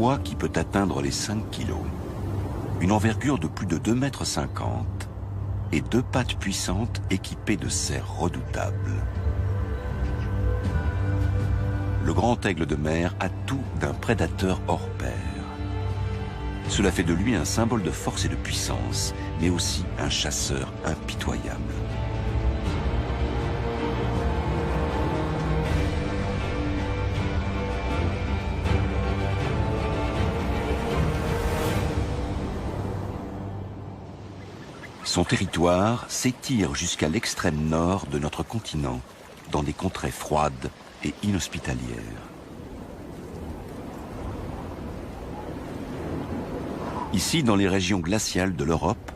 poids qui peut atteindre les 5 kilos, une envergure de plus de 2,50 m et 2 pattes puissantes équipées de serres redoutables. Le grand aigle de mer a tout d'un prédateur hors pair. Cela fait de lui un symbole de force et de puissance, mais aussi un chasseur impitoyable. Son territoire s'étire jusqu'à l'extrême nord de notre continent, dans des contrées froides et inhospitalières. Ici, dans les régions glaciales de l'Europe,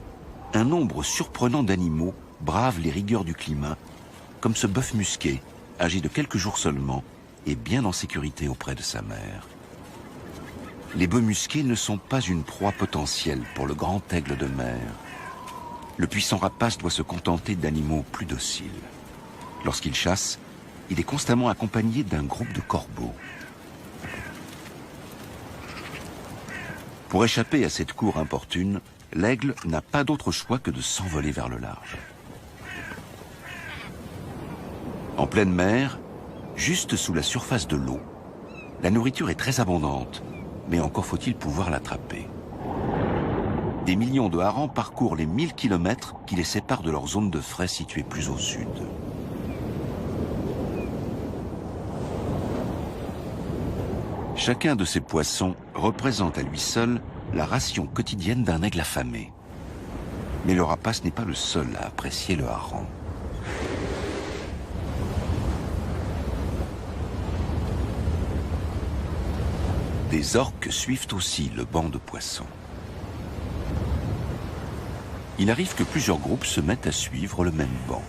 un nombre surprenant d'animaux bravent les rigueurs du climat, comme ce bœuf musqué, âgé de quelques jours seulement, et bien en sécurité auprès de sa mère. Les bœufs musqués ne sont pas une proie potentielle pour le grand aigle de mer. Le puissant rapace doit se contenter d'animaux plus dociles. Lorsqu'il chasse, il est constamment accompagné d'un groupe de corbeaux. Pour échapper à cette cour importune, l'aigle n'a pas d'autre choix que de s'envoler vers le large. En pleine mer, juste sous la surface de l'eau, la nourriture est très abondante, mais encore faut-il pouvoir l'attraper. Des millions de harengs parcourent les 1000 km qui les séparent de leur zone de frai située plus au sud. Chacun de ces poissons représente à lui seul la ration quotidienne d'un aigle affamé. Mais le rapace n'est pas le seul à apprécier le hareng. Des orques suivent aussi le banc de poissons. Il arrive que plusieurs groupes se mettent à suivre le même banc.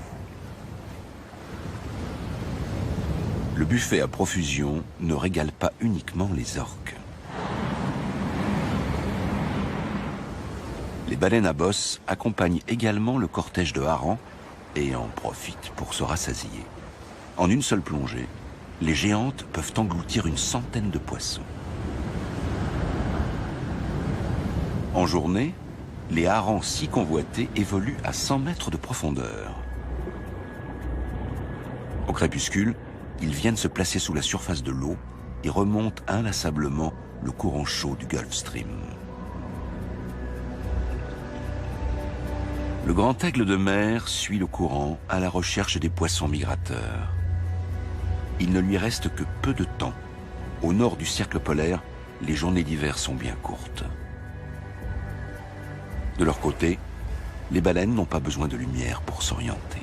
Le buffet à profusion ne régale pas uniquement les orques. Les baleines à bosse accompagnent également le cortège de harengs et en profitent pour se rassasier. En une seule plongée, les géantes peuvent engloutir une centaine de poissons. En journée, les harengs si convoités évoluent à 100 mètres de profondeur. Au crépuscule, ils viennent se placer sous la surface de l'eau et remontent inlassablement le courant chaud du Gulf Stream. Le grand aigle de mer suit le courant à la recherche des poissons migrateurs. Il ne lui reste que peu de temps. Au nord du cercle polaire, les journées d'hiver sont bien courtes. De leur côté, les baleines n'ont pas besoin de lumière pour s'orienter.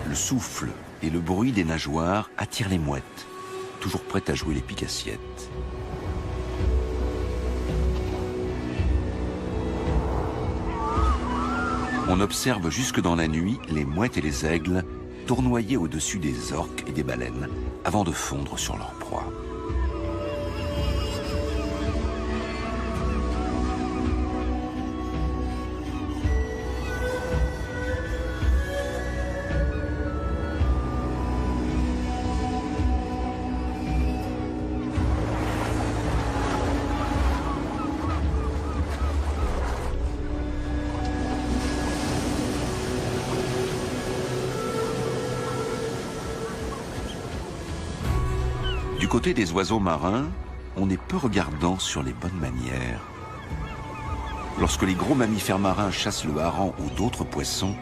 Le souffle et le bruit des nageoires attirent les mouettes, toujours prêtes à jouer les pique-assiettes. On observe jusque dans la nuit les mouettes et les aigles tournoyer au-dessus des orques et des baleines avant de fondre sur leur proie. Du côté des oiseaux marins, on est peu regardant sur les bonnes manières. Lorsque les gros mammifères marins chassent le hareng ou d'autres poissons,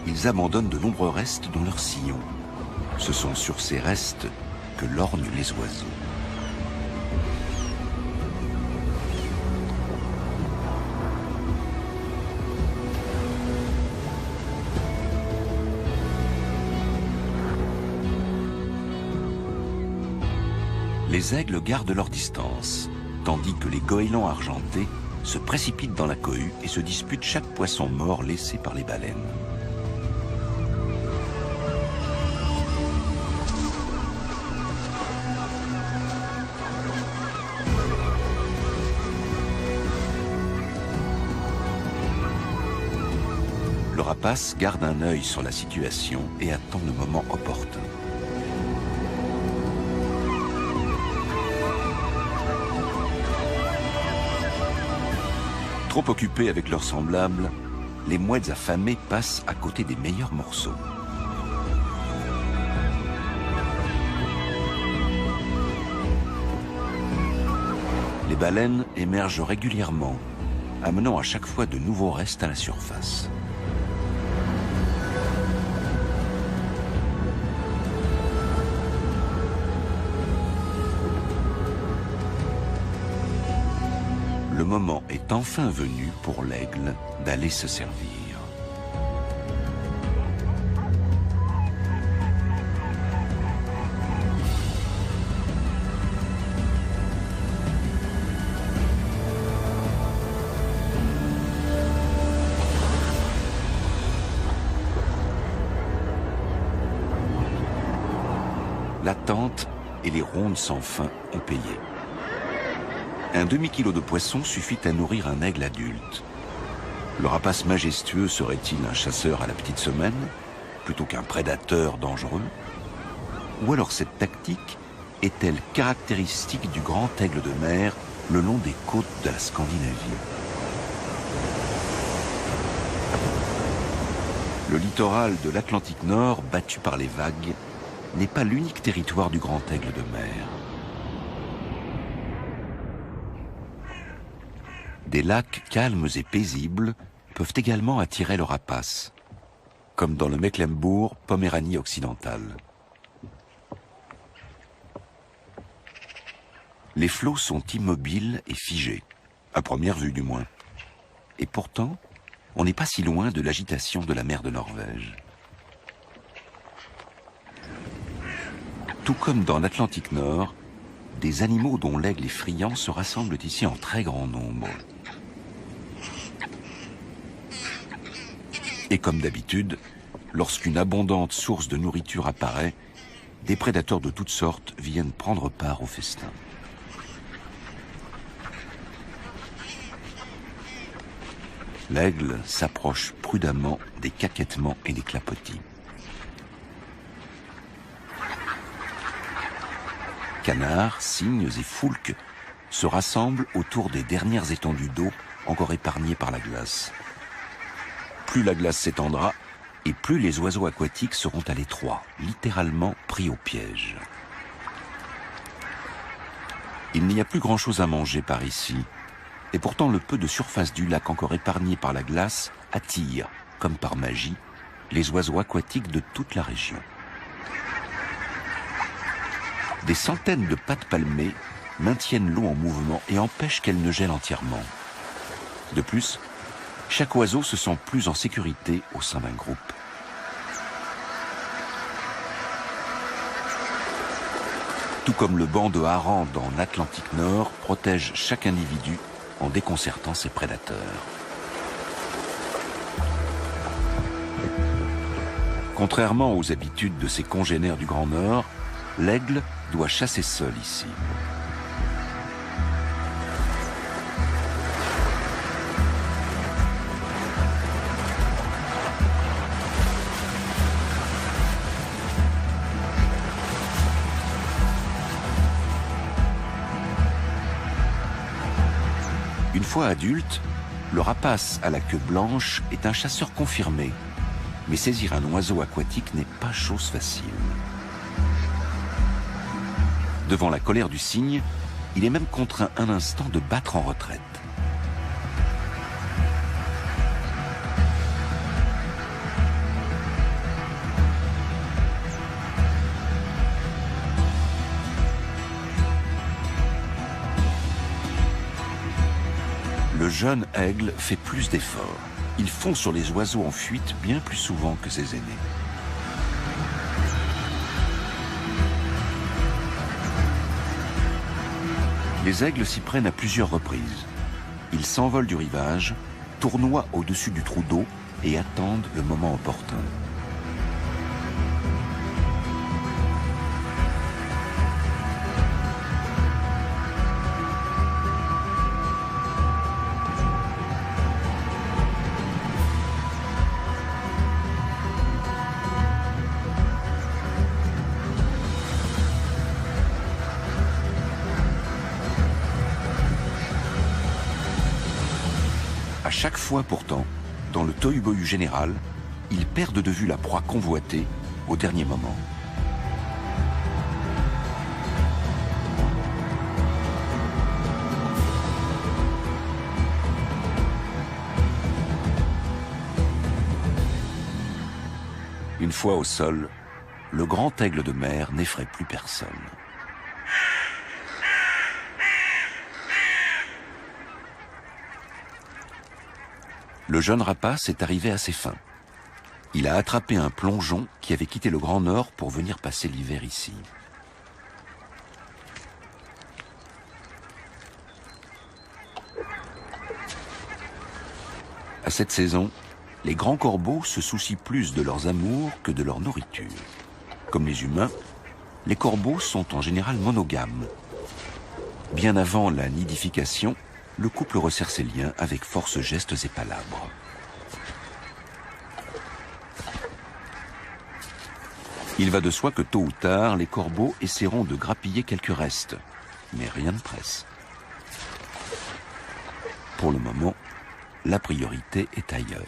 ils abandonnent de nombreux restes dans leur sillon. Ce sont sur ces restes que lorgnent les oiseaux. Les aigles gardent leur distance, tandis que les goélands argentés se précipitent dans la cohue et se disputent chaque poisson mort laissé par les baleines. Le rapace garde un œil sur la situation et attend le moment opportun. Trop occupés avec leurs semblables, les mouettes affamées passent à côté des meilleurs morceaux. Les baleines émergent régulièrement, amenant à chaque fois de nouveaux restes à la surface. Le moment est enfin venu pour l'aigle d'aller se servir. L'attente et les rondes sans fin ont payé. Un demi-kilo de poisson suffit à nourrir un aigle adulte. Le rapace majestueux serait-il un chasseur à la petite semaine, plutôt qu'un prédateur dangereux? Ou alors cette tactique est-elle caractéristique du grand aigle de mer le long des côtes de la Scandinavie? Le littoral de l'Atlantique Nord, battu par les vagues, n'est pas l'unique territoire du grand aigle de mer. Des lacs calmes et paisibles peuvent également attirer le rapace, comme dans le Mecklembourg-Poméranie occidentale. Les flots sont immobiles et figés, à première vue du moins. Et pourtant, on n'est pas si loin de l'agitation de la mer de Norvège. Tout comme dans l'Atlantique Nord, des animaux dont l'aigle est friand se rassemblent ici en très grand nombre. Et comme d'habitude, lorsqu'une abondante source de nourriture apparaît, des prédateurs de toutes sortes viennent prendre part au festin. L'aigle s'approche prudemment des caquettements et des clapotis. Canards, cygnes et foulques se rassemblent autour des dernières étendues d'eau encore épargnées par la glace. Plus la glace s'étendra, et plus les oiseaux aquatiques seront à l'étroit, littéralement pris au piège. Il n'y a plus grand-chose à manger par ici, et pourtant le peu de surface du lac encore épargné par la glace attire, comme par magie, les oiseaux aquatiques de toute la région. Des centaines de pattes palmées maintiennent l'eau en mouvement et empêchent qu'elle ne gèle entièrement. De plus, chaque oiseau se sent plus en sécurité au sein d'un groupe. Tout comme le banc de harengs dans l'Atlantique Nord protège chaque individu en déconcertant ses prédateurs. Contrairement aux habitudes de ses congénères du Grand Nord, l'aigle doit chasser seul ici. Une fois adulte, le rapace à la queue blanche est un chasseur confirmé, mais saisir un oiseau aquatique n'est pas chose facile. Devant la colère du cygne, il est même contraint un instant de battre en retraite. Le jeune aigle fait plus d'efforts. Il fond sur les oiseaux en fuite bien plus souvent que ses aînés. Les aigles s'y prennent à plusieurs reprises. Ils s'envolent du rivage, tournoient au-dessus du trou d'eau et attendent le moment opportun. chaque fois pourtant, dans le tohu-bohu général, ils perdent de vue la proie convoitée au dernier moment. Une fois au sol, le grand aigle de mer n'effraie plus personne. Le jeune rapace est arrivé à ses fins. Il a attrapé un plongeon qui avait quitté le Grand Nord pour venir passer l'hiver ici. À cette saison, les grands corbeaux se soucient plus de leurs amours que de leur nourriture. Comme les humains, les corbeaux sont en général monogames. Bien avant la nidification, le couple resserre ses liens avec force gestes et palabres. Il va de soi que tôt ou tard, les corbeaux essaieront de grappiller quelques restes, mais rien ne presse. Pour le moment, la priorité est ailleurs.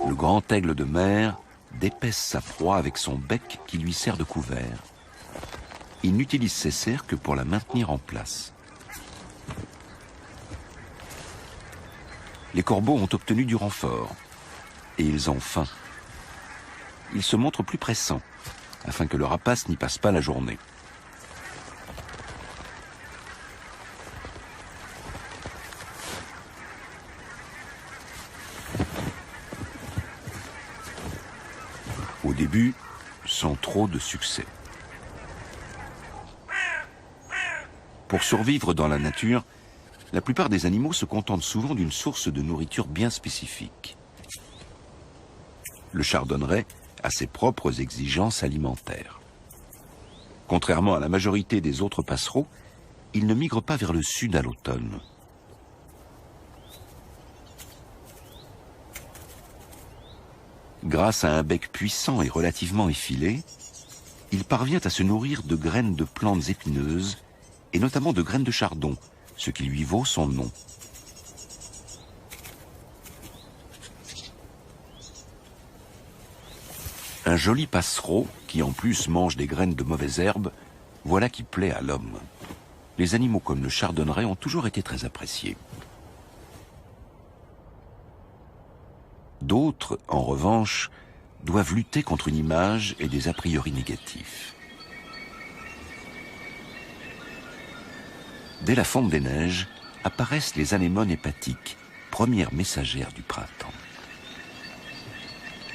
Le grand aigle de mer d'épaisse sa proie avec son bec qui lui sert de couvert. Il n'utilise ses serres que pour la maintenir en place. Les corbeaux ont obtenu du renfort et ils ont faim. Ils se montrent plus pressants afin que le rapace n'y passe pas la journée. Au début, sans trop de succès. Pour survivre dans la nature, la plupart des animaux se contentent souvent d'une source de nourriture bien spécifique. Le chardonneret a ses propres exigences alimentaires. Contrairement à la majorité des autres passereaux, il ne migre pas vers le sud à l'automne. Grâce à un bec puissant et relativement effilé, il parvient à se nourrir de graines de plantes épineuses et notamment de graines de chardon, ce qui lui vaut son nom. Un joli passereau qui en plus mange des graines de mauvaises herbes, voilà qui plaît à l'homme. Les animaux comme le chardonneret ont toujours été très appréciés. D'autres, en revanche, doivent lutter contre une image et des a priori négatifs. Dès la fonte des neiges, apparaissent les anémones hépatiques, premières messagères du printemps.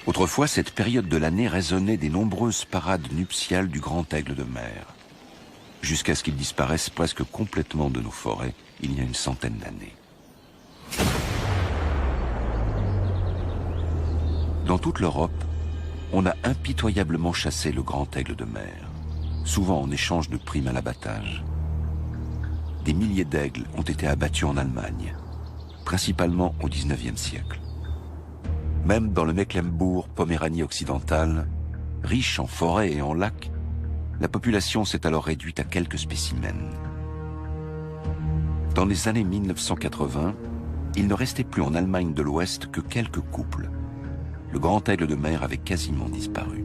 Autrefois, cette période de l'année résonnait des nombreuses parades nuptiales du grand aigle de mer, jusqu'à ce qu'il disparaisse presque complètement de nos forêts il y a une centaine d'années. Dans toute l'Europe, on a impitoyablement chassé le grand aigle de mer, souvent en échange de primes à l'abattage. Des milliers d'aigles ont été abattus en Allemagne, principalement au XIXe siècle. Même dans le Mecklembourg-Poméranie occidentale, riche en forêts et en lacs, la population s'est alors réduite à quelques spécimens. Dans les années 1980, il ne restait plus en Allemagne de l'Ouest que quelques couples. Le grand aigle de mer avait quasiment disparu.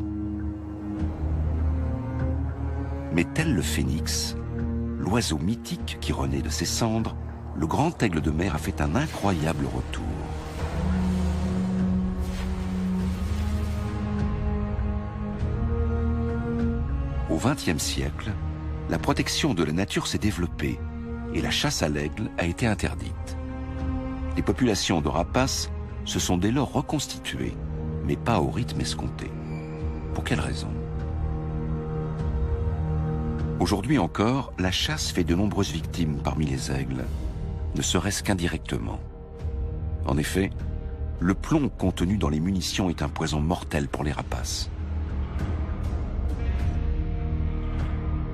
Mais tel le phénix, l'oiseau mythique qui renaît de ses cendres, le grand aigle de mer a fait un incroyable retour. Au XXe siècle, la protection de la nature s'est développée et la chasse à l'aigle a été interdite. Les populations de rapaces se sont dès lors reconstituées, mais pas au rythme escompté. Pour quelle raison ? Aujourd'hui encore, la chasse fait de nombreuses victimes parmi les aigles, ne serait-ce qu'indirectement. En effet, le plomb contenu dans les munitions est un poison mortel pour les rapaces.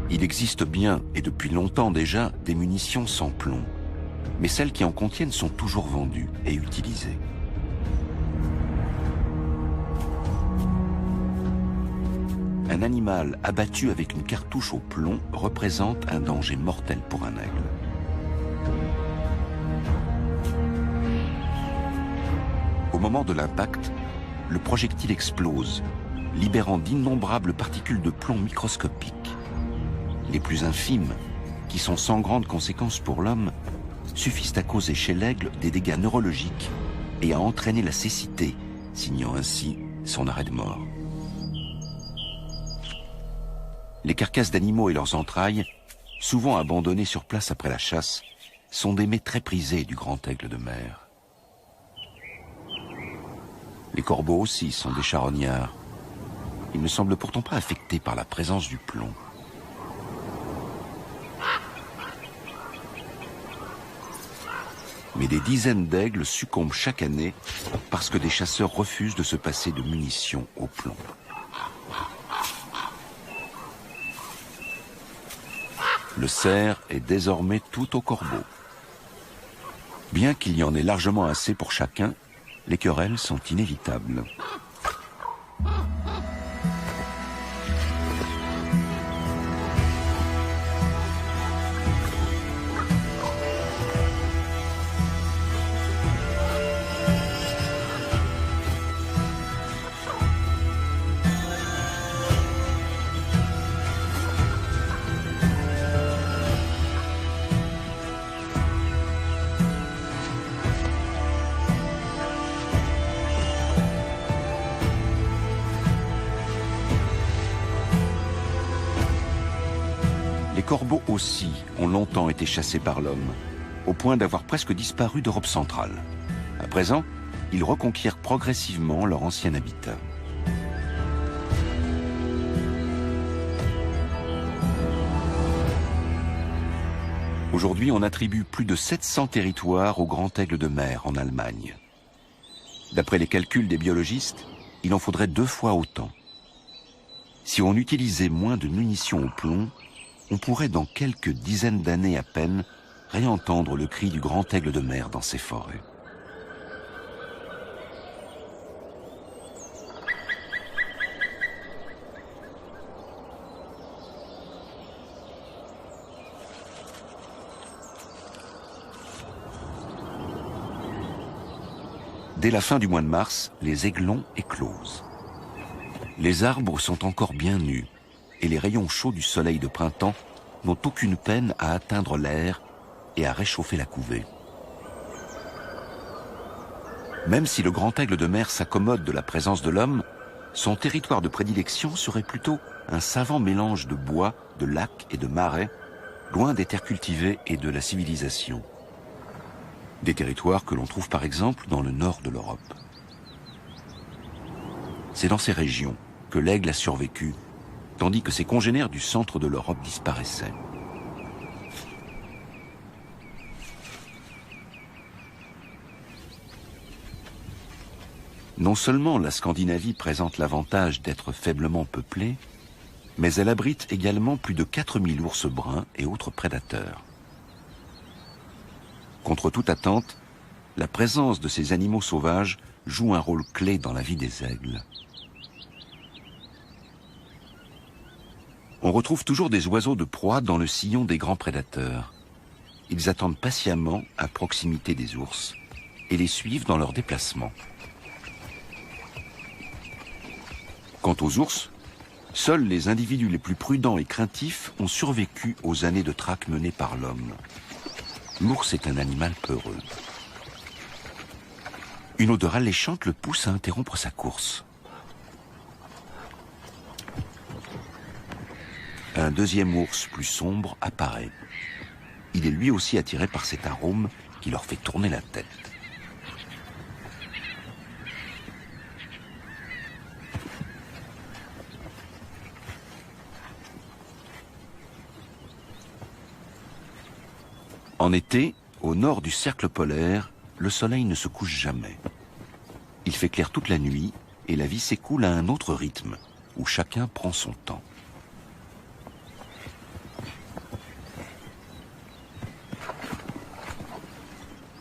Il existe bien, et depuis longtemps déjà, des munitions sans plomb, mais celles qui en contiennent sont toujours vendues et utilisées. Un un animal abattu avec une cartouche au plomb représente un danger mortel pour un aigle. Au moment de l'impact, le projectile explose, libérant d'innombrables particules de plomb microscopiques. Les plus infimes, qui sont sans grandes conséquences pour l'homme, suffisent à causer chez l'aigle des dégâts neurologiques et à entraîner la cécité, signant ainsi son arrêt de mort. Les carcasses d'animaux et leurs entrailles, souvent abandonnées sur place après la chasse, sont des mets très prisés du grand aigle de mer. Les corbeaux aussi sont des charognards. Ils ne semblent pourtant pas affectés par la présence du plomb. Mais des dizaines d'aigles succombent chaque année parce que des chasseurs refusent de se passer de munitions au plomb. Le cerf est désormais tout au corbeau. Bien qu'il y en ait largement assez pour chacun, les querelles sont inévitables. Les corbeaux aussi ont longtemps été chassés par l'homme, au point d'avoir presque disparu d'Europe centrale. À présent, ils reconquièrent progressivement leur ancien habitat. Aujourd'hui, on attribue plus de 700 territoires au grand aigle de mer en Allemagne. D'après les calculs des biologistes, il en faudrait 2 fois autant. Si on utilisait moins de munitions au plomb, on pourrait dans quelques dizaines d'années à peine réentendre le cri du grand aigle de mer dans ces forêts. Dès la fin du mois de mars, les aiglons éclosent. Les arbres sont encore bien nus et les rayons chauds du soleil de printemps n'ont aucune peine à atteindre l'air et à réchauffer la couvée. Même si le grand aigle de mer s'accommode de la présence de l'homme, son territoire de prédilection serait plutôt un savant mélange de bois, de lacs et de marais, loin des terres cultivées et de la civilisation. Des territoires que l'on trouve par exemple dans le nord de l'Europe. C'est dans ces régions que l'aigle a survécu, tandis que ses congénères du centre de l'Europe disparaissaient. Non seulement la Scandinavie présente l'avantage d'être faiblement peuplée, mais elle abrite également plus de 4000 ours bruns et autres prédateurs. Contre toute attente, la présence de ces animaux sauvages joue un rôle clé dans la vie des aigles. On retrouve toujours des oiseaux de proie dans le sillon des grands prédateurs. Ils attendent patiemment à proximité des ours et les suivent dans leurs déplacements. Quant aux ours, seuls les individus les plus prudents et craintifs ont survécu aux années de traque menées par l'homme. L'ours est un animal peureux. Une odeur alléchante le pousse à interrompre sa course. Un deuxième ours plus sombre apparaît. Il est lui aussi attiré par cet arôme qui leur fait tourner la tête. En été, au nord du cercle polaire, le soleil ne se couche jamais. Il fait clair toute la nuit et la vie s'écoule à un autre rythme, où chacun prend son temps.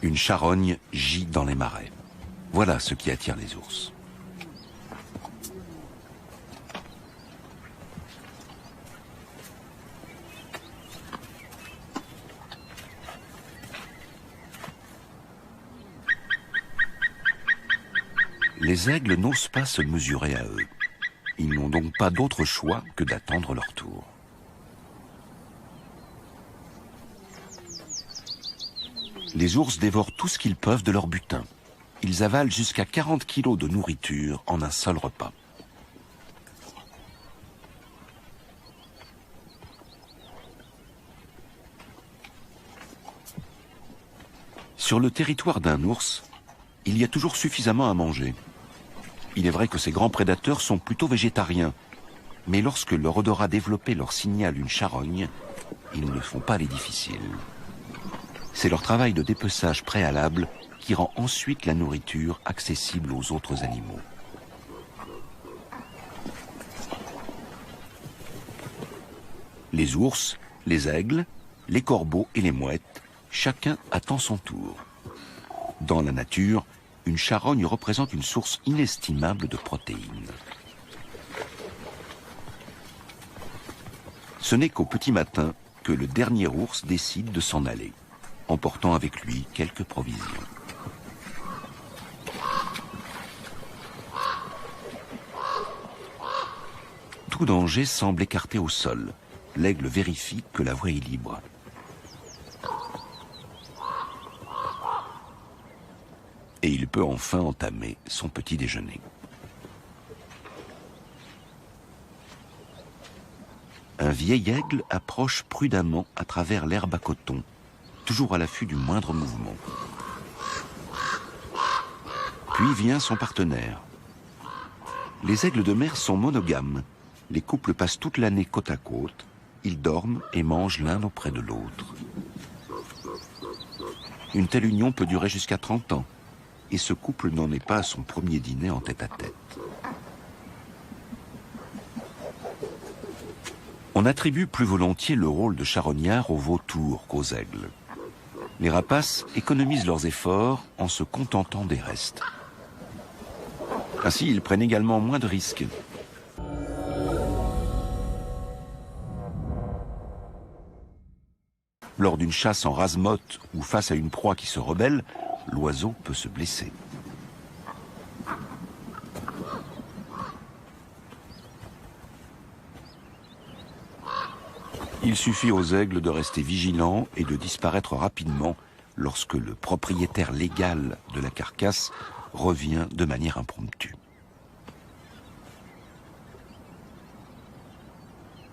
Une charogne gît dans les marais. Voilà ce qui attire les ours. Les aigles n'osent pas se mesurer à eux. Ils n'ont donc pas d'autre choix que d'attendre leur tour. Les ours dévorent tout ce qu'ils peuvent de leur butin. Ils avalent jusqu'à 40 kilos de nourriture en un seul repas. Sur le territoire d'un ours, il y a toujours suffisamment à manger. Il est vrai que ces grands prédateurs sont plutôt végétariens, mais lorsque leur odorat développé leur signale une charogne, ils ne font pas les difficiles. C'est leur travail de dépeçage préalable qui rend ensuite la nourriture accessible aux autres animaux. Les ours, les aigles, les corbeaux et les mouettes, chacun attend son tour. Dans la nature, une charogne représente une source inestimable de protéines. Ce n'est qu'au petit matin que le dernier ours décide de s'en aller, emportant avec lui quelques provisions. Tout danger semble écarté au sol. L'aigle vérifie que la voie est libre. Et il peut enfin entamer son petit déjeuner. Un vieil aigle approche prudemment à travers l'herbe à coton, toujours à l'affût du moindre mouvement. Puis vient son partenaire. Les aigles de mer sont monogames. Les couples passent toute l'année côte à côte. Ils dorment et mangent l'un auprès de l'autre. Une telle union peut durer jusqu'à 30 ans. Et ce couple n'en est pas à son premier dîner en tête-à-tête. On attribue plus volontiers le rôle de charognard aux vautours qu'aux aigles. Les rapaces économisent leurs efforts en se contentant des restes. Ainsi, ils prennent également moins de risques. Lors d'une chasse en rase-motte ou face à une proie qui se rebelle, l'oiseau peut se blesser. Il suffit aux aigles de rester vigilants et de disparaître rapidement lorsque le propriétaire légal de la carcasse revient de manière impromptue.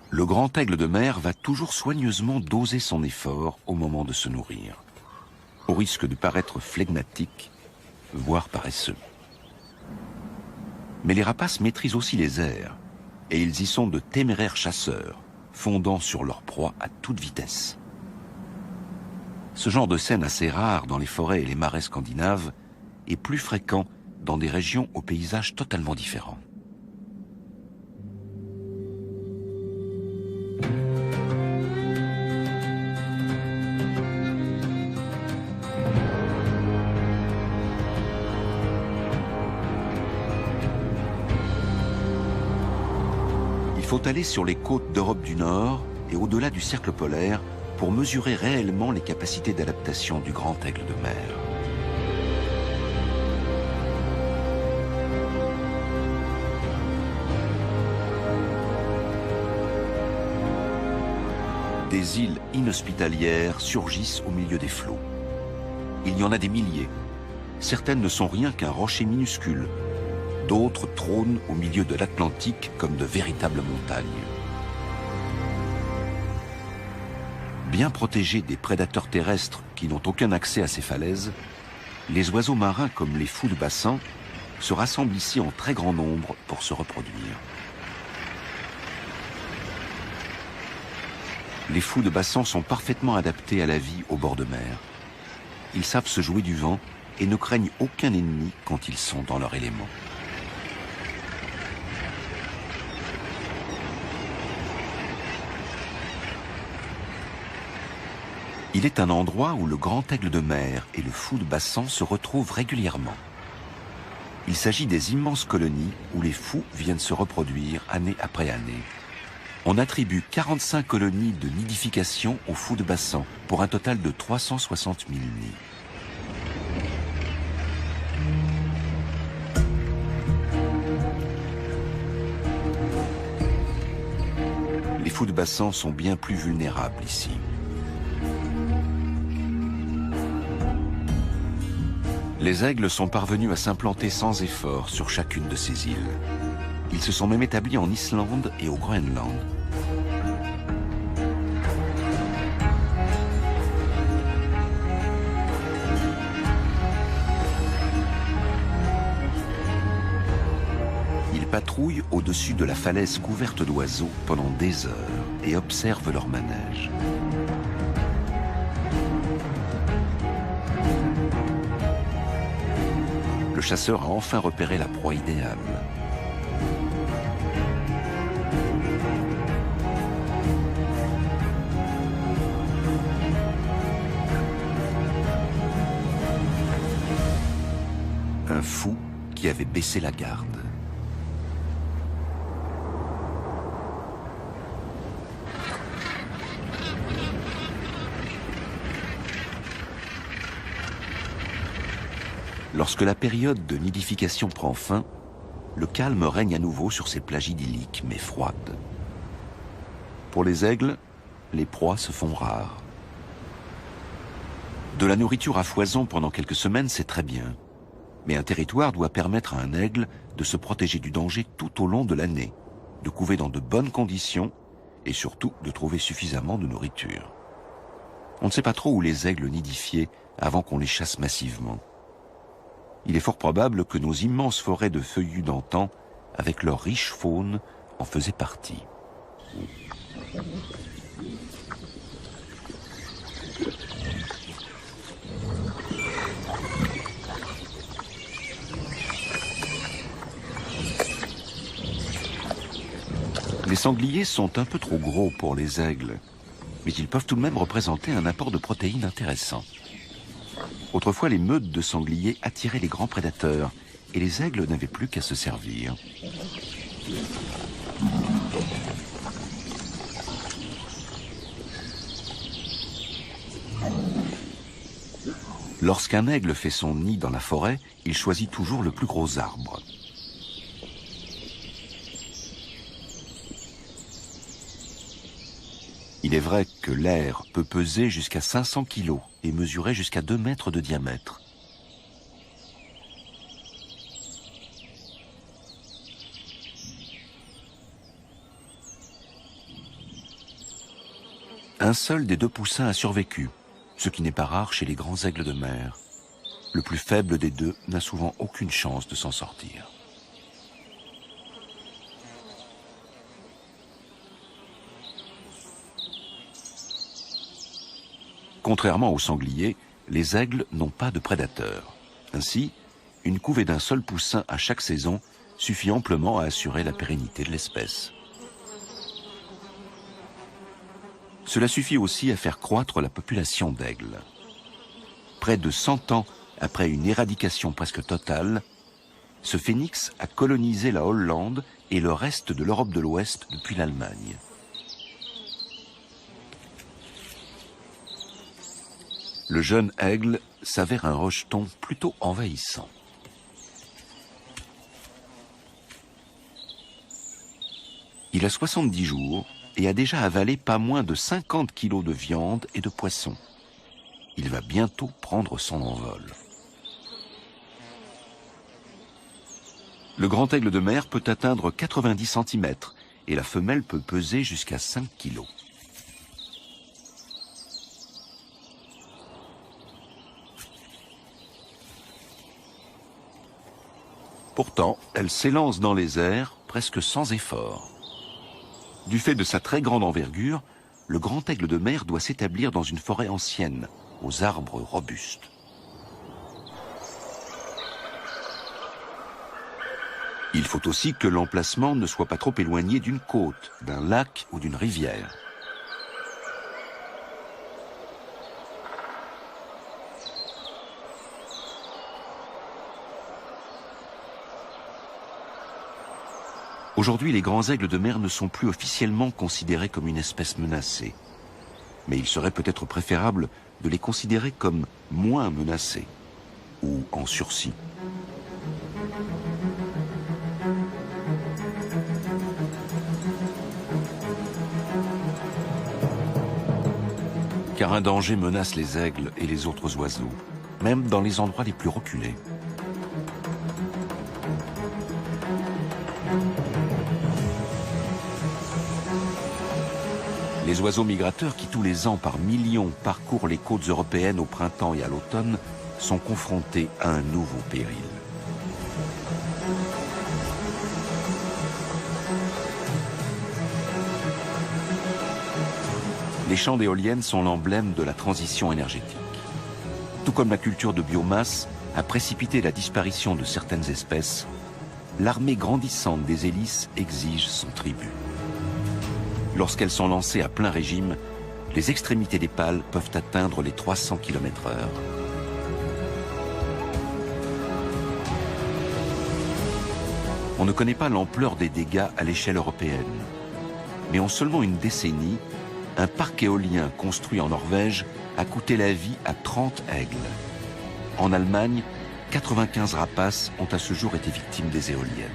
Le grand aigle de mer va toujours soigneusement doser son effort au moment de se nourrir, au risque de paraître flegmatique, voire paresseux. Mais les rapaces maîtrisent aussi les airs, et ils y sont de téméraires chasseurs, fondant sur leur proie à toute vitesse. Ce genre de scène assez rare dans les forêts et les marais scandinaves est plus fréquent dans des régions aux paysages totalement différents. Il faut aller sur les côtes d'Europe du Nord et au-delà du cercle polaire pour mesurer réellement les capacités d'adaptation du grand aigle de mer. Des îles inhospitalières surgissent au milieu des flots. Il y en a des milliers. Certaines ne sont rien qu'un rocher minuscule. D'autres trônent au milieu de l'Atlantique comme de véritables montagnes. Bien protégés des prédateurs terrestres qui n'ont aucun accès à ces falaises, les oiseaux marins comme les fous de bassin se rassemblent ici en très grand nombre pour se reproduire. Les fous de bassin sont parfaitement adaptés à la vie au bord de mer. Ils savent se jouer du vent et ne craignent aucun ennemi quand ils sont dans leur élément. Il est un endroit où le grand aigle de mer et le fou de bassin se retrouvent régulièrement. Il s'agit des immenses colonies où les fous viennent se reproduire année après année. On attribue 45 colonies de nidification aux fous de bassin pour un total de 360 000 nids. fous de bassin sont bien plus vulnérables ici. Les aigles sont parvenus à s'implanter sans effort sur chacune de ces îles. Ils se sont même établis en Islande et au Groenland. Ils patrouillent au-dessus de la falaise couverte d'oiseaux pendant des heures et observent leur manège. Le chasseur a enfin repéré la proie idéale. Un fou qui avait baissé la garde. Lorsque la période de nidification prend fin, le calme règne à nouveau sur ces plages idylliques mais froides. Pour les aigles, les proies se font rares. De la nourriture à foison pendant quelques semaines, c'est très bien. Mais un territoire doit permettre à un aigle de se protéger du danger tout au long de l'année, de couver dans de bonnes conditions et surtout de trouver suffisamment de nourriture. On ne sait pas trop où les aigles nidifiaient avant qu'on les chasse massivement. Il est fort probable que nos immenses forêts de feuillus d'antan, avec leur riche faune, en faisaient partie. Les sangliers sont un peu trop gros pour les aigles, mais ils peuvent tout de même représenter un apport de protéines intéressant. Autrefois, les meutes de sangliers attiraient les grands prédateurs et les aigles n'avaient plus qu'à se servir. Lorsqu'un aigle fait son nid dans la forêt, il choisit toujours le plus gros arbre. Il est vrai que l'air peut peser jusqu'à 500 kg et mesurer jusqu'à 2 mètres de diamètre. Un seul des 2 poussins a survécu, ce qui n'est pas rare chez les grands aigles de mer. Le plus faible des 2 n'a souvent aucune chance de s'en sortir. Contrairement aux sangliers, les aigles n'ont pas de prédateurs. Ainsi, une couvée d'un seul poussin à chaque saison suffit amplement à assurer la pérennité de l'espèce. Cela suffit aussi à faire croître la population d'aigles. Près de 100 ans après une éradication presque totale, ce phénix a colonisé la Hollande et le reste de l'Europe de l'Ouest depuis l'Allemagne. Le jeune aigle s'avère un rejeton plutôt envahissant. Il a 70 jours et a déjà avalé pas moins de 50 kilos de viande et de poisson. Il va bientôt prendre son envol. Le grand aigle de mer peut atteindre 90 cm et la femelle peut peser jusqu'à 5 kilos. Pourtant, elle s'élance dans les airs presque sans effort. Du fait de sa très grande envergure, le grand aigle de mer doit s'établir dans une forêt ancienne, aux arbres robustes. Il faut aussi que l'emplacement ne soit pas trop éloigné d'une côte, d'un lac ou d'une rivière. Aujourd'hui, les grands aigles de mer ne sont plus officiellement considérés comme une espèce menacée. Mais il serait peut-être préférable de les considérer comme moins menacés ou en sursis. car un danger menace les aigles et les autres oiseaux, même dans les endroits les plus reculés. Les oiseaux migrateurs qui tous les ans par millions parcourent les côtes européennes au printemps et à l'automne sont confrontés à un nouveau péril. Les champs d'éoliennes sont l'emblème de la transition énergétique. Tout comme la culture de biomasse a précipité la disparition de certaines espèces, l'armée grandissante des hélices exige son tribut. Lorsqu'elles sont lancées à plein régime, les extrémités des pales peuvent atteindre les 300 km/h. On ne connaît pas l'ampleur des dégâts à l'échelle européenne, mais en seulement une décennie, un parc éolien construit en Norvège a coûté la vie à 30 aigles. En Allemagne, 95 rapaces ont à ce jour été victimes des éoliennes.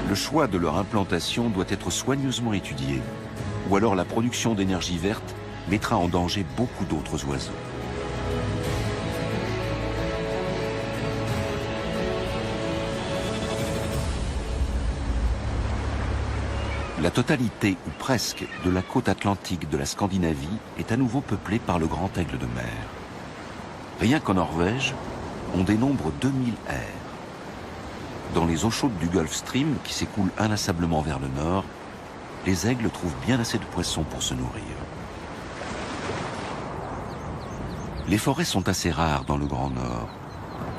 Le choix de leur implantation doit être soigneusement étudié, ou alors la production d'énergie verte mettra en danger beaucoup d'autres oiseaux. La totalité, ou presque, de la côte atlantique de la Scandinavie est à nouveau peuplée par le grand aigle de mer. Rien qu'en Norvège, on dénombre 2000 airs. Dans les eaux chaudes du Gulf Stream, qui s'écoulent inlassablement vers le nord, les aigles trouvent bien assez de poissons pour se nourrir. Les forêts sont assez rares dans le Grand Nord.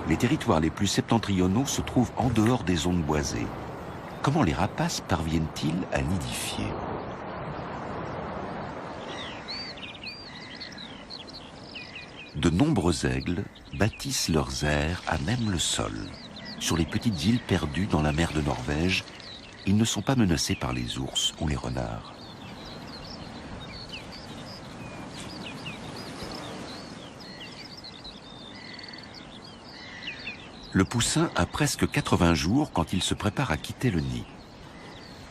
Les territoires les plus septentrionaux se trouvent en dehors des zones boisées. Comment les rapaces parviennent-ils à nidifier? De nombreux aigles bâtissent leurs aires à même le sol. Sur les petites îles perdues dans la mer de Norvège, ils ne sont pas menacés par les ours ou les renards. Le poussin a presque 80 jours quand il se prépare à quitter le nid.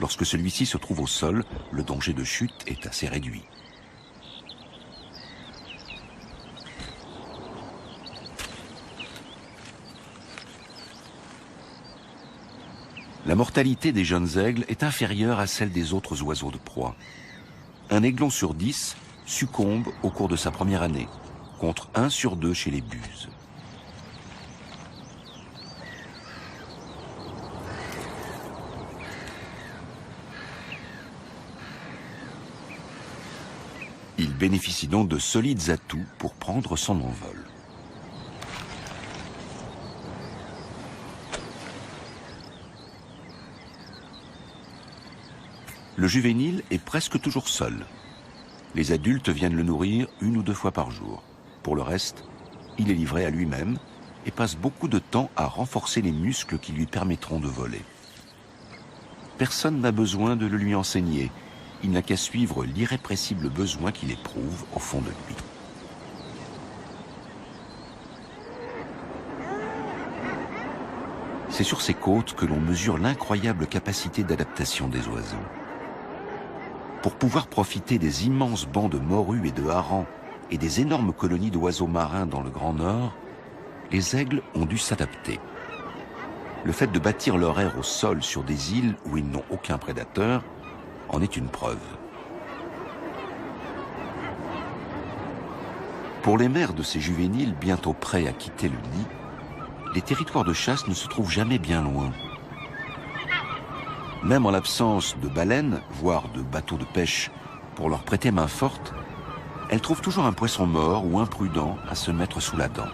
Lorsque celui-ci se trouve au sol, le danger de chute est assez réduit. La mortalité des jeunes aigles est inférieure à celle des autres oiseaux de proie. Un aiglon sur 10 succombe au cours de sa première année, contre 1 sur 2 chez les buses. Il bénéficie donc de solides atouts pour prendre son envol. Le juvénile est presque toujours seul. Les adultes viennent le nourrir 1 ou 2 fois par jour. Pour le reste, il est livré à lui-même et passe beaucoup de temps à renforcer les muscles qui lui permettront de voler. Personne n'a besoin de le lui enseigner. Il n'a qu'à suivre l'irrépressible besoin qu'il éprouve au fond de lui. C'est sur ces côtes que l'on mesure l'incroyable capacité d'adaptation des oiseaux. Pour pouvoir profiter des immenses bancs de morues et de harengs et des énormes colonies d'oiseaux marins dans le Grand Nord, les aigles ont dû s'adapter. Le fait de bâtir leur aire au sol sur des îles où ils n'ont aucun prédateur en est une preuve. Pour les mères de ces juvéniles bientôt prêts à quitter le nid, les territoires de chasse ne se trouvent jamais bien loin. Même en l'absence de baleines, voire de bateaux de pêche, pour leur prêter main forte, elles trouvent toujours un poisson mort ou imprudent à se mettre sous la dent.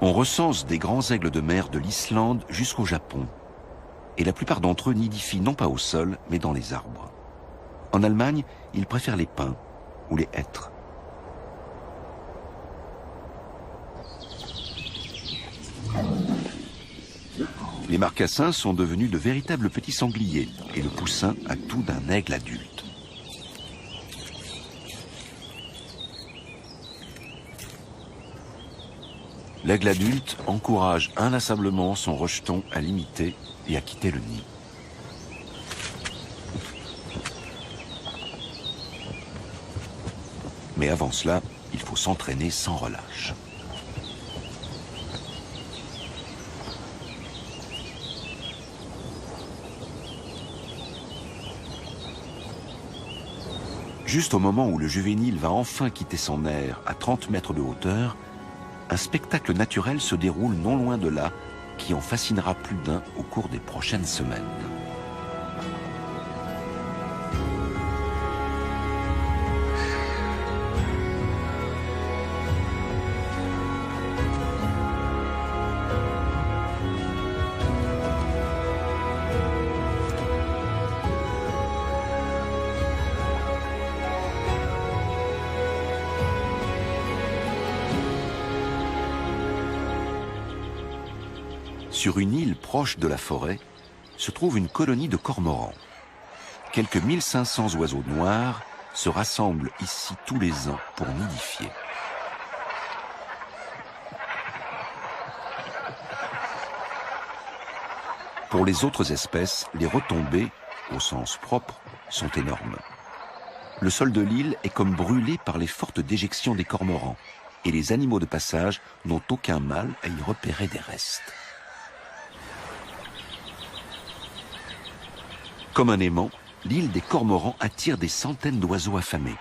On recense des grands aigles de mer de l'Islande jusqu'au Japon. Et la plupart d'entre eux nidifient non pas au sol, mais dans les arbres. En Allemagne, ils préfèrent les pins ou les hêtres. Les marcassins sont devenus de véritables petits sangliers et le poussin a tout d'un aigle adulte. L'aigle adulte encourage inlassablement son rejeton à l'imiter et à quitter le nid. Mais avant cela, il faut s'entraîner sans relâche. Juste au moment où le juvénile va enfin quitter son aire à 30 mètres de hauteur, un spectacle naturel se déroule non loin de là, qui en fascinera plus d'un au cours des prochaines semaines. Sur une île proche de la forêt se trouve une colonie de cormorans. Quelques 1500 oiseaux noirs se rassemblent ici tous les ans pour nidifier. Pour les autres espèces, les retombées, au sens propre, sont énormes. Le sol de l'île est comme brûlé par les fortes déjections des cormorans et les animaux de passage n'ont aucun mal à y repérer des restes. Comme un aimant, l'île des cormorans attire des centaines d'oiseaux affamés.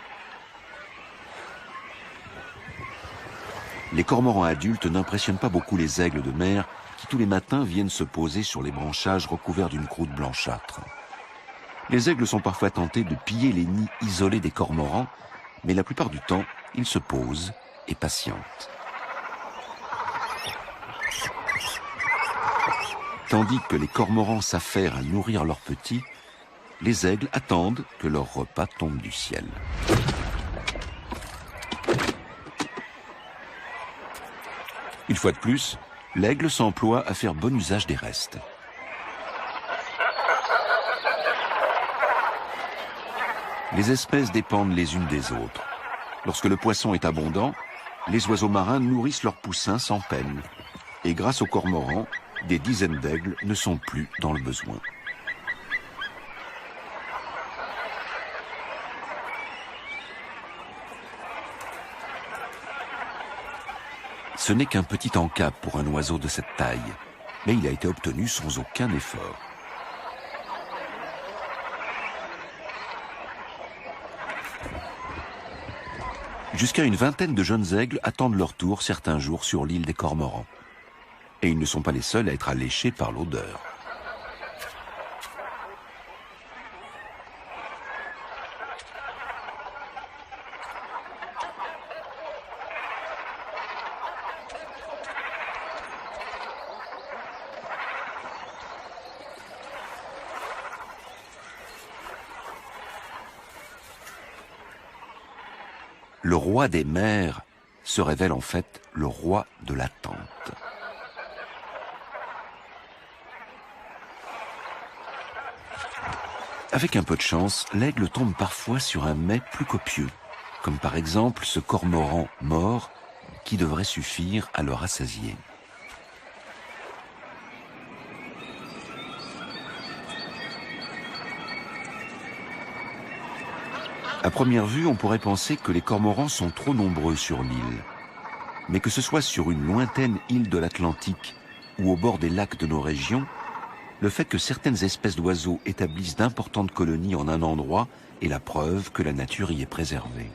Les cormorans adultes n'impressionnent pas beaucoup les aigles de mer qui tous les matins viennent se poser sur les branchages recouverts d'une croûte blanchâtre. Les aigles sont parfois tentés de piller les nids isolés des cormorans, mais la plupart du temps, ils se posent et patientent. Tandis que les cormorans s'affairent à nourrir leurs petits, les aigles attendent que leur repas tombe du ciel. Une fois de plus, l'aigle s'emploie à faire bon usage des restes. Les espèces dépendent les unes des autres. Lorsque le poisson est abondant, les oiseaux marins nourrissent leurs poussins sans peine. Et grâce aux cormorans, des dizaines d'aigles ne sont plus dans le besoin. Ce n'est qu'un petit encap pour un oiseau de cette taille, mais il a été obtenu sans aucun effort. Jusqu'à une vingtaine de jeunes aigles attendent leur tour certains jours sur l'île des Cormorans. Et ils ne sont pas les seuls à être alléchés par l'odeur. Le roi des mers se révèle en fait le roi de l'attente. Avec un peu de chance, l'aigle tombe parfois sur un mets plus copieux, comme par exemple ce cormoran mort qui devrait suffire à le rassasier. À première vue, on pourrait penser que les cormorans sont trop nombreux sur l'île. Mais que ce soit sur une lointaine île de l'Atlantique ou au bord des lacs de nos régions, le fait que certaines espèces d'oiseaux établissent d'importantes colonies en un endroit est la preuve que la nature y est préservée.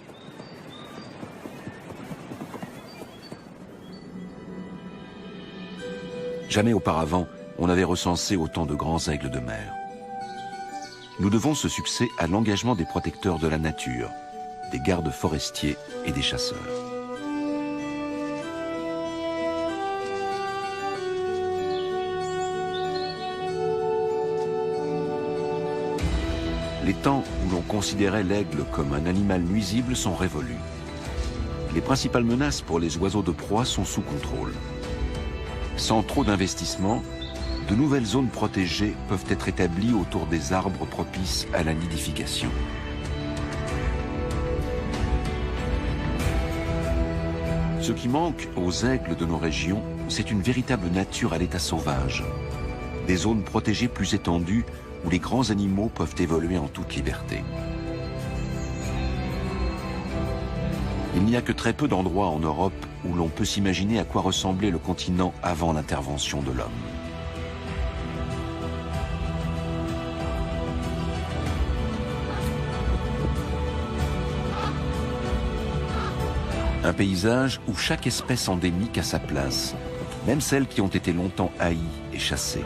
Jamais auparavant, on n'avait recensé autant de grands aigles de mer. Nous devons ce succès à l'engagement des protecteurs de la nature, des gardes forestiers et des chasseurs. Les temps où l'on considérait l'aigle comme un animal nuisible sont révolus. Les principales menaces pour les oiseaux de proie sont sous contrôle. Sans trop d'investissement, de nouvelles zones protégées peuvent être établies autour des arbres propices à la nidification. Ce qui manque aux aigles de nos régions, c'est une véritable nature à l'état sauvage. Des zones protégées plus étendues où les grands animaux peuvent évoluer en toute liberté. Il n'y a que très peu d'endroits en Europe où l'on peut s'imaginer à quoi ressemblait le continent avant l'intervention de l'homme. Un paysage où chaque espèce endémique a sa place, même celles qui ont été longtemps haïes et chassées.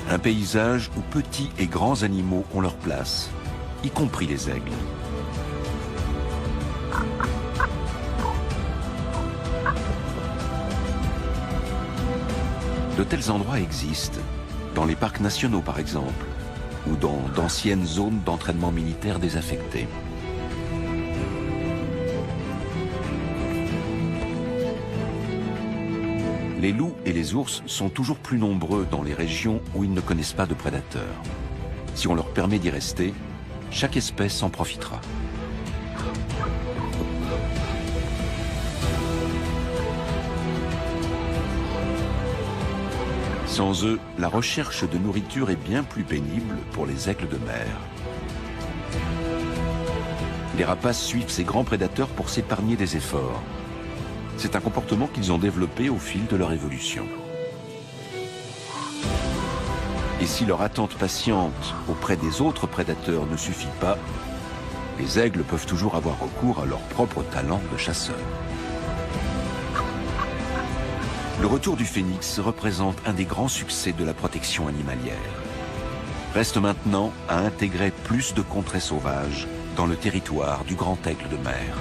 Un paysage où petits et grands animaux ont leur place, y compris les aigles. De tels endroits existent, dans les parcs nationaux par exemple, ou dans d'anciennes zones d'entraînement militaire désaffectées. Les loups et les ours sont toujours plus nombreux dans les régions où ils ne connaissent pas de prédateurs. Si on leur permet d'y rester, chaque espèce en profitera. Sans eux, la recherche de nourriture est bien plus pénible pour les aigles de mer. Les rapaces suivent ces grands prédateurs pour s'épargner des efforts. C'est un comportement qu'ils ont développé au fil de leur évolution. Et si leur attente patiente auprès des autres prédateurs ne suffit pas, les aigles peuvent toujours avoir recours à leur propre talent de chasseur. Le retour du phénix représente un des grands succès de la protection animalière. Reste maintenant à intégrer plus de contrées sauvages dans le territoire du grand aigle de mer.